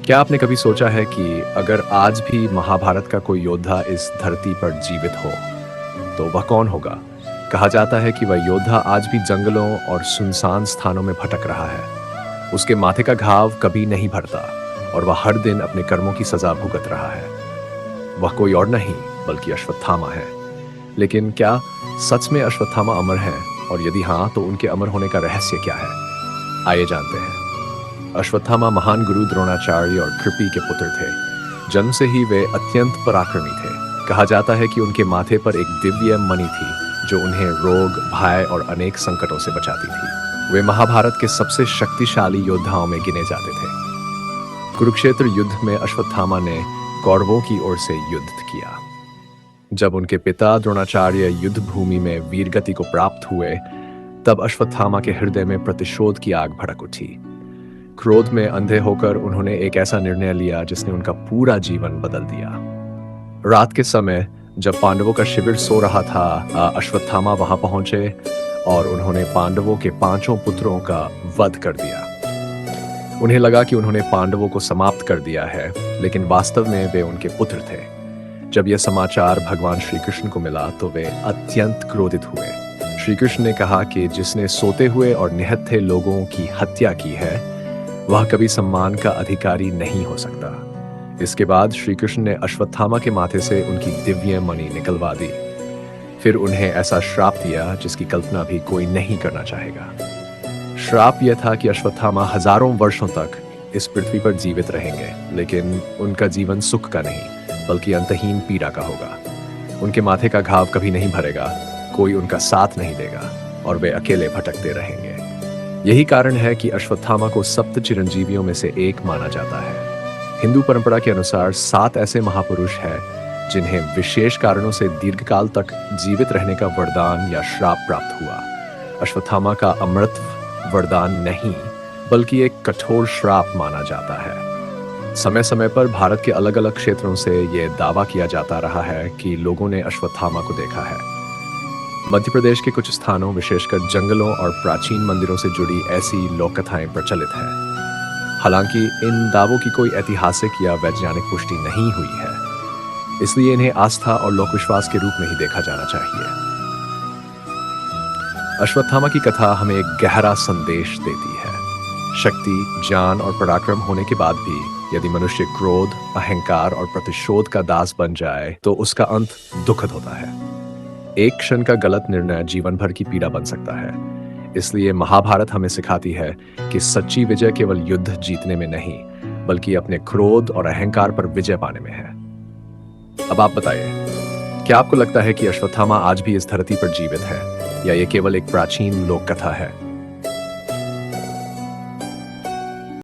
क्या आपने कभी सोचा है कि अगर आज भी महाभारत का कोई योद्धा इस धरती पर जीवित हो, तो वह कौन होगा? कहा जाता है कि वह योद्धा आज भी जंगलों और सुनसान स्थानों में भटक रहा है। उसके माथे का घाव कभी नहीं भरता और वह हर दिन अपने कर्मों की सजा भुगत रहा है। वह कोई और नहीं, बल्कि अश्वत्थामा है। लेकिन क्या सच में अश्वत्थामा अमर है? और यदि हाँ, तो उनके अमर होने का रहस्य क्या है? आइए जानते हैं। अश्वत्थामा महान गुरु द्रोणाचार्य और कृपि के पुत्र थे। जन्म से ही वे अत्यंत पराक्रमी थे। कहा जाता है कि उनके माथे पर एक दिव्य मणि थी, जो उन्हें रोग, भय और अनेक संकटों से बचाती थी। वे महाभारत के सबसे शक्तिशाली योद्धाओं में गिने जाते थे। कुरुक्षेत्र युद्ध में अश्वत्थामा ने कौरवों की ओर से युद्ध किया। जब उनके पिता द्रोणाचार्य युद्ध भूमि में वीरगति को प्राप्त हुए, तब अश्वत्थामा के हृदय में प्रतिशोध की आग भड़क उठी। क्रोध में अंधे होकर उन्होंने एक ऐसा निर्णय लिया जिसने उनका पूरा जीवन बदल दिया। रात के समय जब पांडवों का शिविर सो रहा था, अश्वत्थामा वहां पहुंचे और उन्होंने पांडवों के पांचों पुत्रों का वध कर दिया। उन्हें लगा कि उन्होंने पांडवों को समाप्त कर दिया है, लेकिन वास्तव में वे उनके पुत्र थे। जब यह समाचार भगवान श्री कृष्ण को मिला तो वे अत्यंत क्रोधित हुए। श्री कृष्ण ने कहा कि जिसने सोते हुए और निहत्थे लोगों की हत्या की है, वह कभी सम्मान का अधिकारी नहीं हो सकता। इसके बाद श्री कृष्ण ने अश्वत्थामा के माथे से उनकी दिव्य मणि निकलवा दी। फिर उन्हें ऐसा श्राप दिया जिसकी कल्पना भी कोई नहीं करना चाहेगा। श्राप यह था कि अश्वत्थामा हजारों वर्षों तक इस पृथ्वी पर जीवित रहेंगे, लेकिन उनका जीवन सुख का नहीं, बल्कि अंतहीन पीड़ा का होगा। उनके माथे का घाव कभी नहीं भरेगा, कोई उनका साथ नहीं देगा और वे अकेले भटकते रहेंगे। यही कारण है कि अश्वत्थामा को सप्त चिरंजीवियों में से एक माना जाता है। हिंदू परंपरा के अनुसार 7 ऐसे महापुरुष हैं जिन्हें विशेष कारणों से दीर्घकाल तक जीवित रहने का वरदान या श्राप प्राप्त हुआ। अश्वत्थामा का अमृत वरदान नहीं, बल्कि एक कठोर श्राप माना जाता है। समय समय पर भारत के अलग अलग क्षेत्रों से यह दावा किया जाता रहा है कि लोगों ने अश्वत्थामा को देखा है। मध्य प्रदेश के कुछ स्थानों, विशेषकर जंगलों और प्राचीन मंदिरों से जुड़ी ऐसी लोक कथाएं प्रचलित हैं। हालांकि इन दावों की कोई ऐतिहासिक या वैज्ञानिक पुष्टि नहीं हुई है, इसलिए इन्हें आस्था और लोक विश्वास के रूप में ही देखा जाना चाहिए। अश्वत्थामा की कथा हमें एक गहरा संदेश देती है। शक्ति, ज्ञान और पराक्रम होने के बाद भी यदि मनुष्य क्रोध, अहंकार और प्रतिशोध का दास बन जाए, तो उसका अंत दुखद होता है। एक क्षण का गलत निर्णय जीवन भर की पीड़ा बन सकता है। इसलिए महाभारत हमें सिखाती है कि सच्ची विजय केवल युद्ध जीतने में नहीं, बल्कि अपने क्रोध और अहंकार पर विजय पाने में है। अब आप बताइए, क्या आपको लगता है कि अश्वत्थामा आज भी इस धरती पर जीवित है, या ये केवल एक प्राचीन लोक कथा है?